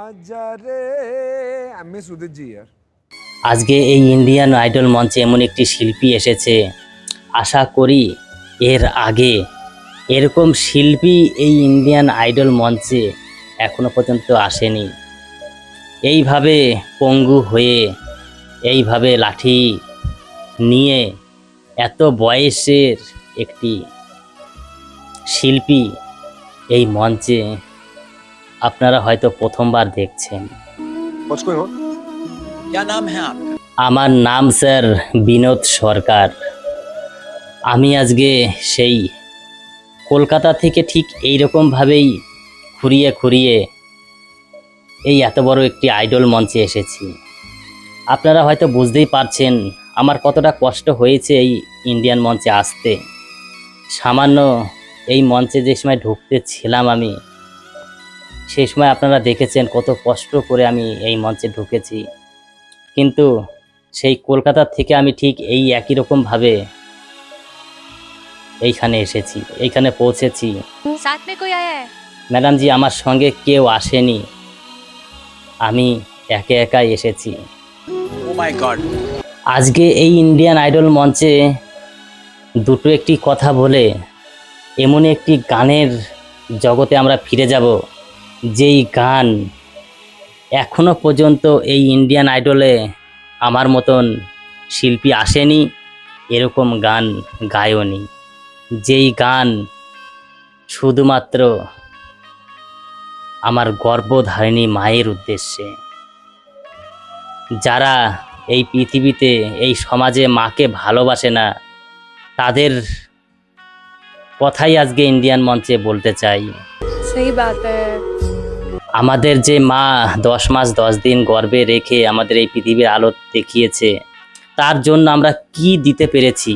आजा रे আমি সুদিত জি यार আজকে এই ইন্ডিয়ান আইডল মঞ্চে এমন একটি শিল্পী এসেছে, আশা করি এর আগে এরকম শিল্পী এই ইন্ডিয়ান আইডল মঞ্চে এখনো পর্যন্ত আসেনি। এইভাবে পঙ্গু হয়ে, এইভাবে লাঠি নিয়ে এত বয়সের একটি শিল্পী এই মঞ্চে আপনারা হয়তো প্রথমবার দেখছেন। What's going on? क्या नाम है आपका? আমার নাম স্যার বিনোদ সরকার। আমি আজকে সেই কলকাতা থেকে ঠিক এইরকমভাবেই খুঁড়িয়ে খুঁড়িয়ে এই এত বড় একটি আইডল মঞ্চে এসেছি। আপনারা হয়তো বুঝতেই পারছেন আমার কতটা কষ্ট হয়েছে এই ইন্ডিয়ান মঞ্চে আসতে। সামান্য এই মঞ্চে যে সময় ঢুকতে ছিলাম আমি, সেই সময় আপনারা দেখেছেন কত কষ্ট করে আমি এই মঞ্চে ঢুকেছি। কিন্তু সেই কলকাতা থেকে আমি ঠিক এই একই রকমভাবে এইখানে এসেছি, এইখানে পৌঁছেছি। साथ में कोई आया है? ম্যাডাম জি, আমার সঙ্গে কেউ আসেনি, আমি একা একাই এসেছি। Oh my God! আজকে এই ইন্ডিয়ান আইডল মঞ্চে দুটো একটি কথা বলে এমন একটি গানের জগতে আমরা ফিরে যাব, যেই গান এখনো পর্যন্ত এই ইন্ডিয়ান আইডলে আমার মতন শিল্পী আসেনি, এরকম গান গায়নি। যেই গান শুধুমাত্র আমার গর্ভধারিণী মায়ের উদ্দেশ্যে। যারা এই পৃথিবীতে, এই সমাজে মাকে ভালোবাসে না, তাদের কথাই আজকে ইন্ডিয়ান মঞ্চে বলতে চাই। सही बात है। আমাদের যে মা 10 মাস 10 দিন গর্ভে রেখে আমাদের এই পৃথিবীর আলো দেখিয়েছে, তার জন্য আমরা কি দিতে পেরেছি?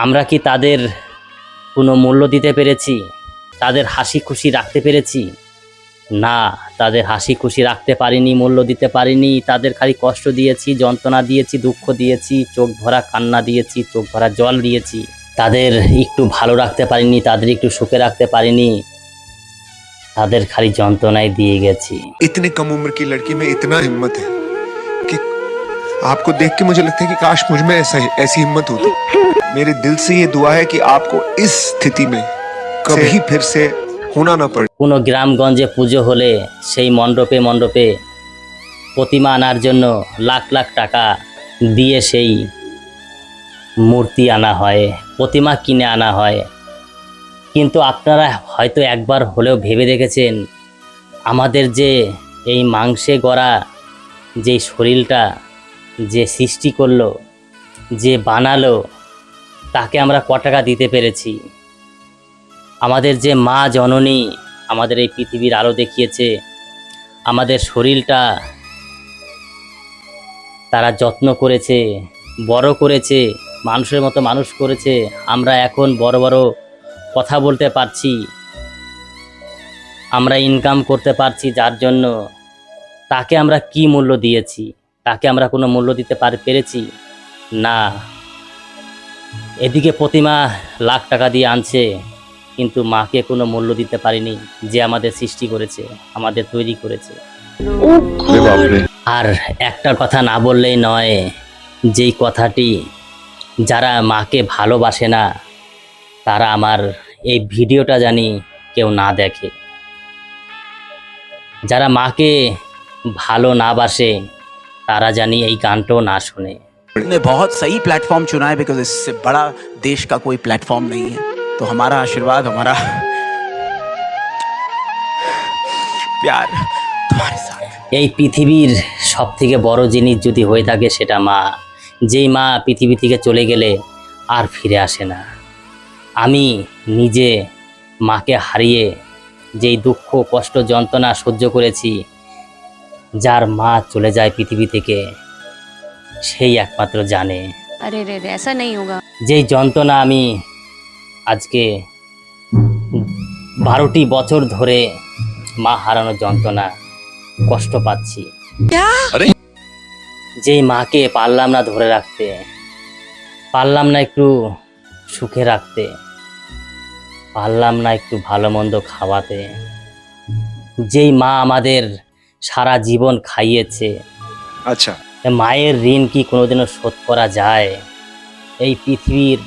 আমরা কি তাদের কোনো মূল্য দিতে পেরেছি? তাদের হাসি খুশি রাখতে পেরেছি? না, তাদের হাসি খুশি রাখতে পারিনি, মূল্য দিতে পারিনি। তাদের খালি কষ্ট দিয়েছি, যন্ত্রণা দিয়েছি, দুঃখ দিয়েছি, চোখ ভরা কান্না দিয়েছি, চোখ ভরা জল দিয়েছি। তাদের একটু ভালো রাখতে পারিনি, তাদের একটু সুখে রাখতে পারিনি, তাদের খালি যন্ত্রণায় দিয়ে গেছি। इतनी कम उम्र की लड़की में इतना हिम्मत है कि आपको देख के मुझे लगता है कि काश मुझ में ऐसी हिम्मत होती। मेरे दिल से ये दुआ है कि आपको इस स्थिति में कभी फिर से होना ना पड़े। কোনো গ্রামগঞ্জে পুজো হলে সেই মণ্ডপে মণ্ডপে প্রতিমা আনার জন্য লাখ লাখ টাকা দিয়ে সেই মূর্তি আনা হয়, প্রতিমা কিনে আনা হয়। কিন্তু আপনারা হয়তো একবার হলেও ভেবে দেখেছেন, আমাদের যে এই মাংসে গড়া যে শরীরটা যে সৃষ্টি করলো, যে বানালো, তাকে আমরা ক টাকা দিতে পেরেছি? আমাদের যে মা জননী আমাদের এই পৃথিবীর আলো দেখিয়েছে, আমাদের শরীরটা তারা যত্ন করেছে, বড় করেছে, মানুষের মতো মানুষ করেছে। আমরা এখন বড় বড় কথা বলতে পারছি, আমরা ইনকাম করতে পারছি, যার জন্য তাকে আমরা কি মূল্য দিয়েছি? তাকে আমরা কোনো মূল্য দিতে পেরেছি? না। এদিকে প্রতিমা লাখ টাকা দিয়ে আনছে, কিন্তু মাকে কোনো মূল্য দিতে পারিনি, যে আমাদের সৃষ্টি করেছে, আমাদের তৈরি করেছে। আর একটা কথা না বললেই নয়, যেই কথাটি যারা মাকে ভালোবাসে না, তারা আমার এই ভিডিওটা জানি কেউ না দেখে। যারা মাকে ভালো না বাসে, তারা জানি এই গানটাও না শুনে। ने बहुत सही प्लेटफॉर्म चुना है बिकॉज इससे बड़ा देश का कोई प्लेटफॉर्म नहीं है। तो हमारा आशीर्वाद, हमारा प्यार तुम्हारे साथ। এই পৃথিবীর সবথেকে বড় জিনিস যদি হয়ে থাকে, সেটা মা। যেই মা পৃথিবী থেকে চলে গেলে আর ফিরে আসে না। আমি নিজে মাকে হারিয়ে যেই দুঃখ কষ্ট যন্ত্রণা সহ্য করেছি, যার মা চলে যায় পৃথিবী থেকে, সেই একমাত্র জানে। अरे रे रे, ऐसा नहीं होगा। যেই যন্ত্রণা আমি আজকে 12টি বছর ধরে মা হারানোর যন্ত্রণা কষ্ট পাচ্ছি। যেই মাকে পারলাম না ধরে রাখতে, পারলাম না একটু সুখে রাখতে, পারলাম না একটু ভালো মন্দ খাওয়াতে, যেই মা আমাদের সারা জীবন খাইয়েছে, अच्छा মায়ের ঋণ কি কোনোদিনও শোধ করা যায়? এই পৃথিবীর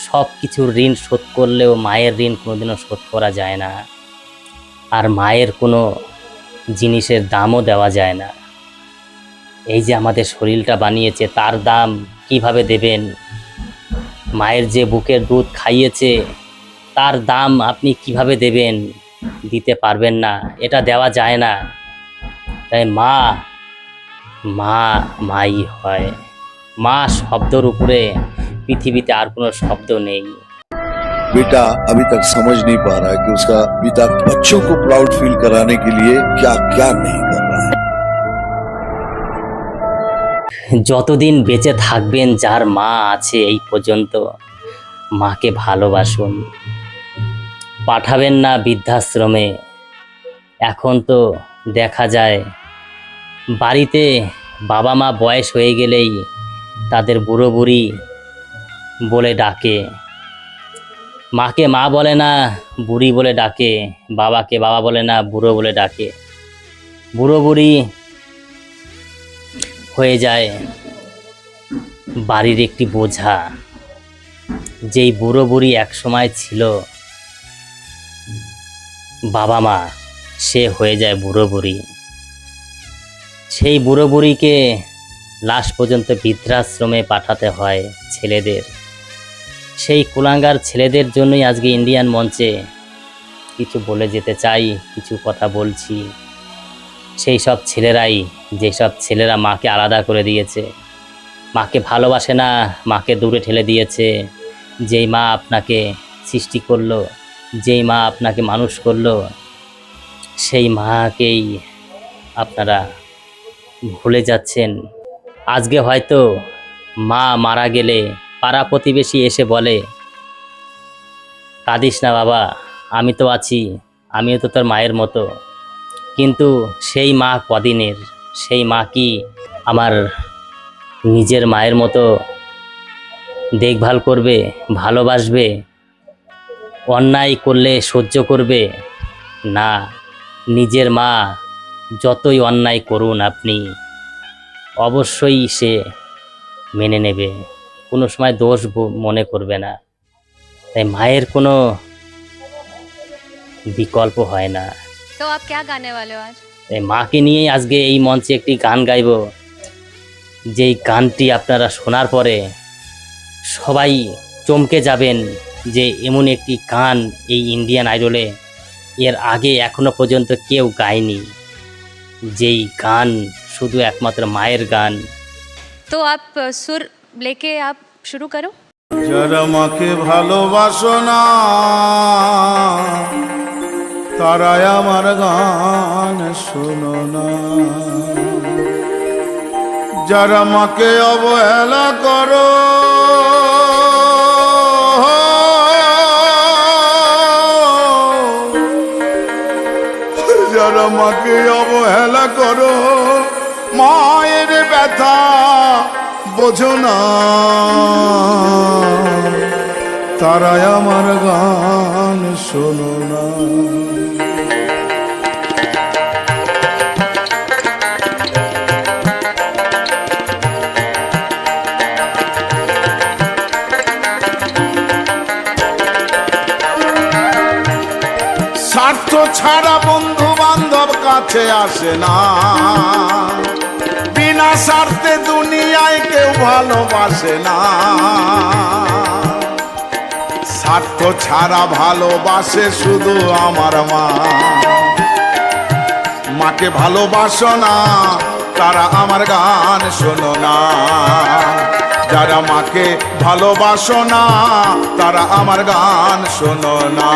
সব কিছুর ঋণ শোধ করলেও মায়ের ঋণ কোনোদিনও শোধ করা যায় না। আর মায়ের কোনো জিনিসের দামও দেওয়া যায় না। এই যে আমাদের শরীরটা বানিয়েছে তার দাম কিভাবে দেবেন? মায়ের যে বুকের দুধ খাইয়েছে তার দাম আপনি কিভাবে দেবেন? দিতে পারবেন না, এটা দেওয়া যায় না। তাই মা মা মাই হয়। মা শব্দর উপরে পৃথিবীতে আর কোনো শব্দ নেই। बेटा अभी तक समझ नहीं पा रहा है कि उसका पिता बच्चों को प्राउड फील कराने के लिए क्या क्या नहीं कर रहा है। যতদিন বেঁচে থাকবেন, যার মা আছে এই পর্যন্ত, মাকে ভালোবাসুন। পাঠাবেন না বৃদ্ধাশ্রমে। এখন তো দেখা যায় বাড়িতে বাবা মা বয়স হয়ে গেলেই তাদের বুড়ো বুড়ি বলে ডাকে। মাকে মা বলে না, বুড়ি বলে ডাকে। বাবাকে বাবা বলে না, বুড়ো বলে ডাকে। বুড়ো বুড়ি হয়ে যায় বাড়ির একটি বোঝা। যেই বুড়ো বুড়ি এক সময় ছিল বাবা মা, সে হয়ে যায় বুড়ো বুড়ি। সেই বুড়ো বুড়িকে লাস্ট পর্যন্ত বৃদ্ধাশ্রমে পাঠাতে হয় ছেলেদের। সেই কুলাঙ্গার ছেলেদের জন্যই আজকে ইন্ডিয়ান মঞ্চে কিছু বলে যেতে চাই, কিছু কথা বলছি। সেই সব ছেলেরাই, যেসব ছেলেরা মাকে আলাদা করে দিয়েছে, মাকে ভালোবাসে না, মাকে দূরে ঠেলে দিয়েছে। যেই মা আপনাকে সৃষ্টি করলো, যেই মা আপনাকে মানুষ করলো, সেই মাকেই আপনারা ভুলে যাচ্ছেন। আজকে হয়তো মা মারা গেলে পাড়া প্রতিবেশী এসে বলে, কাঁদিস না বাবা, আমি তো আছি, আমিও তো তোর মায়ের মতো। কিন্তু সেই মা কদিনের? সেই মা কি আমার নিজের মায়ের মতো দেখভাল করবে, ভালোবাসবে, অন্যায় করলে সহ্য করবে? না, নিজের মা যতই অন্যায় করুন আপনি, অবশ্যই সে মেনে নেবে, কোনো সময় দোষ মনে করবে না। তাই মায়ের কোনো বিকল্প হয় না। तो आप क्या गाने वाले हो आज? তাই মাকে নিয়েই আজকে এই মঞ্চে একটি গান গাইব। যেই গানটি আপনারা শোনার পরে সবাই চমকে যাবেন যে এমন একটি গান এই ইন্ডিয়ান আইডলে এর আগে এখনো পর্যন্ত কেউ গায়নি। যেই গান শুধু একমাত্র মায়ের গান। तो आप सुर लेके आप शुरू करो। যারা মাকে ভালোবাসো না তারাই আমার গান শোনো না। যারা মাকে অবহেলা করো যারা মাকে অবহেলা করো, মায়ের ব্যথা বোঝো না, তারাই আমার গান শোনো না। স্বার্থ ছাড়া বন্ধু বান্ধব কাছে আসে না, বিনা স্বার্থে দুনিয়ায় কেউ ভালোবাসে না। স্বার্থ ছাড়া ভালোবাসে শুধু আমার মা। মাকে ভালোবাসো না তারা আমার গান শোনো না। যারা মাকে ভালোবাসো না তারা আমার গান শোনো না।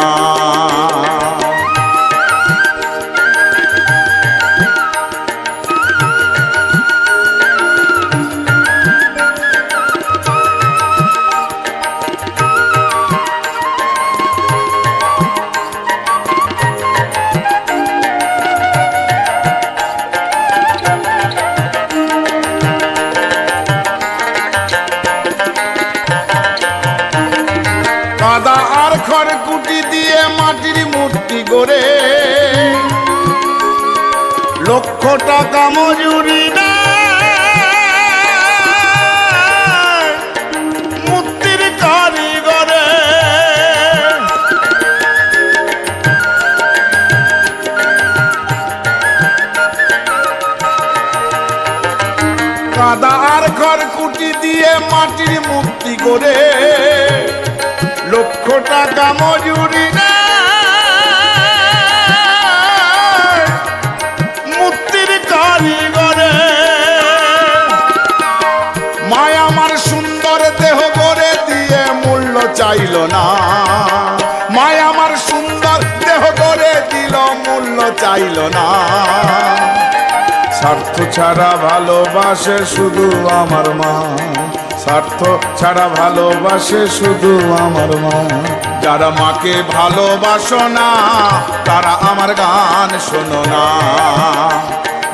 কাদা আর খড়কুটি দিয়ে মাটির মূর্তি গড়ে লক্ষ টাকা মজুরি নেয় মূর্তির কারিগরে। কাদা আর খড়কুটি দিয়ে মাটির মূর্তি করে লক্ষ টাকা মজুরি নেয় মূর্তির কারিগরে। মায়া আমার সুন্দর দেহ গড়ে দিয়ে মূল্য চাইল না, মায়া আমার সুন্দর দেহ গড়ে দিল মূল্য চাইল না। স্বার্থ ছাড়া ভালোবাসে শুধু আমার মা, স্বার্থ ছাড়া ভালোবাসে শুধু আমার মা। যারা মাকে ভালোবাসো না তারা আমার গান শোনো না,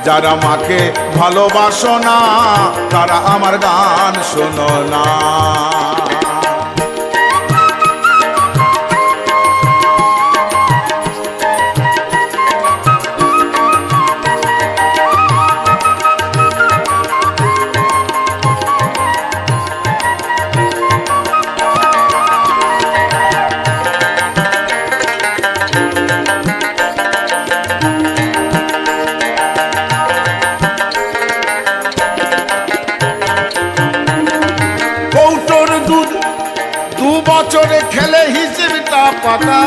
যারা মাকে ভালোবাসো না তারা আমার গান শোনো না। কৌটোর দুধ 2 বছরে খেলে হিসেবটা পাকা,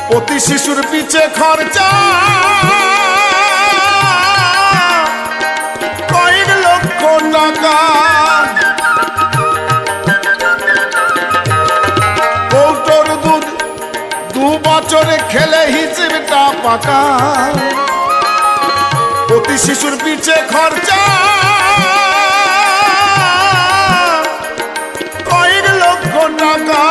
প্রতি শিশুর পিছে খরচা কয়েক লক্ষ টাকা। কৌটোর দুধ 2 বছরে খেলে হিসেবটা পাকা, প্রতি শিশুর পিছে খরচা কয়েক লক্ষ টাকা।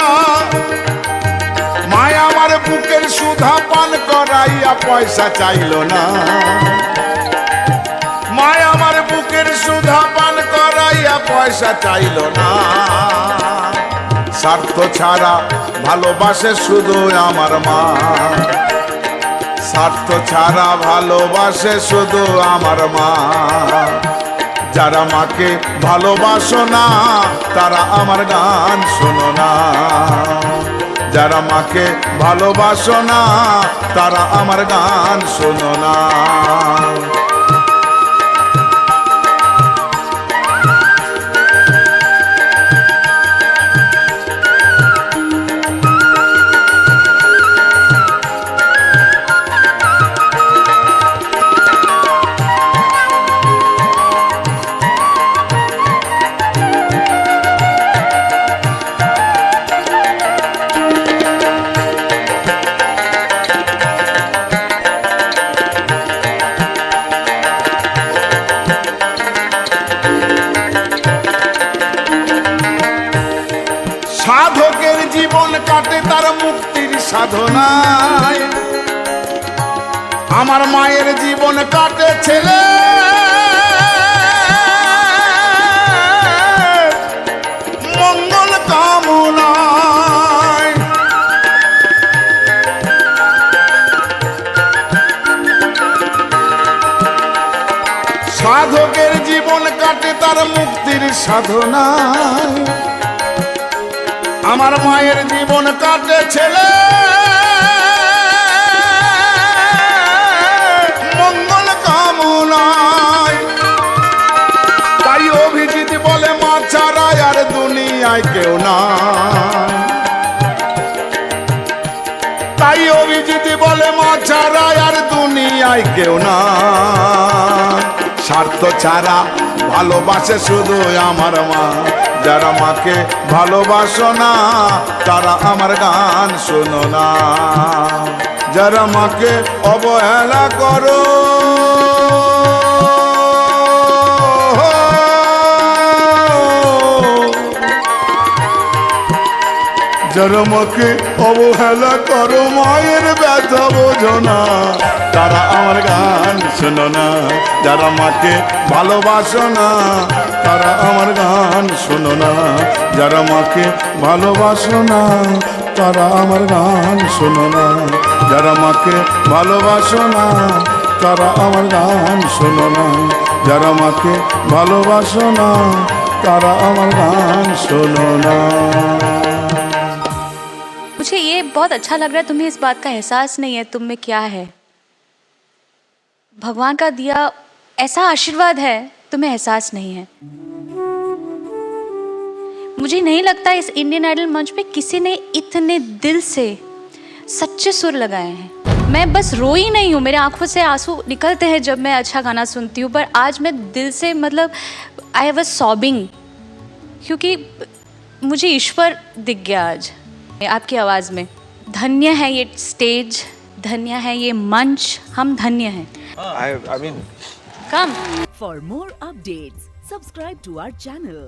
মায়া আমার বুকের সুধা পান করাইয়া পয়সা চাইল না, মায়া আমার বুকের সুধা পান করাইয়া পয়সা চাইল না। স্বার্থ ছাড়া ভালোবাসে শুধু আমার মা, স্বার্থ ছাড়া ভালোবাসে শুধু আমার মা। যারা মাকে ভালোবাসো না তারা আমার গান শোনো না, যারা মাকে ভালোবাসো না তারা আমার গান শোনো না। সাধকের জীবন কাটে তার মুক্তির সাধনায়, আমার মায়ের জীবন কাটে ছেলে মঙ্গল কামনায়। সাধকের জীবন কাটে তার মুক্তির সাধনায়, আমার মায়ের জীবন কাটে ছেলে মঙ্গল কামনায়। তাই অভিজিৎ বলে মা ছাড়া আর দুনিয়ায় কেউ না, তাই অভিজিৎ বলে মা ছাড়া আর দুনিয়ায় কেউ না। স্বার্থ ছাড়া ভালোবাসে শুধু আমার মা, যারা মাকে ভালোবাসো না তারা আমার গান শোনো না, যারা মাকে অবহেলা করো যারা মাকে অবহেলা করো মায়ের ব্যথা বোঝো না তারা আমার গান শোনো না, যারা মাকে ভালোবাসো না তারা আমার গান শোনো না, যারা মাকে ভালোবাসো না তারা আমার গান শোনো না, যারা মাকে ভালোবাসো না তারা আমার গান শোনো না, যারা মাকে ভালোবাসো না তারা আমার গান শোনো না। मुझे ये बहुत अच्छा लग रहा है, तुम्हें इस बात का एहसास नहीं है तुम में क्या है। भगवान का दिया ऐसा आशीर्वाद है, तुम्हें एहसास नहीं है। मुझे नहीं लगता इस इंडियन आइडल मंच पे किसी ने इतने दिल से सच्चे सुर लगाए हैं। मैं बस रोई नहीं हूँ, मेरे आंखों से आंसू निकलते हैं जब मैं अच्छा गाना सुनती हूँ, पर आज मैं दिल से मतलब आई वाज सॉबिंग, क्योंकि मुझे ईश्वर दिख गया आज आपकी आवाज़ में। धन्य है ये स्टेज, धन्य है ये मंच, हम धन्य हैं। I mean come For more updates, subscribe to our channel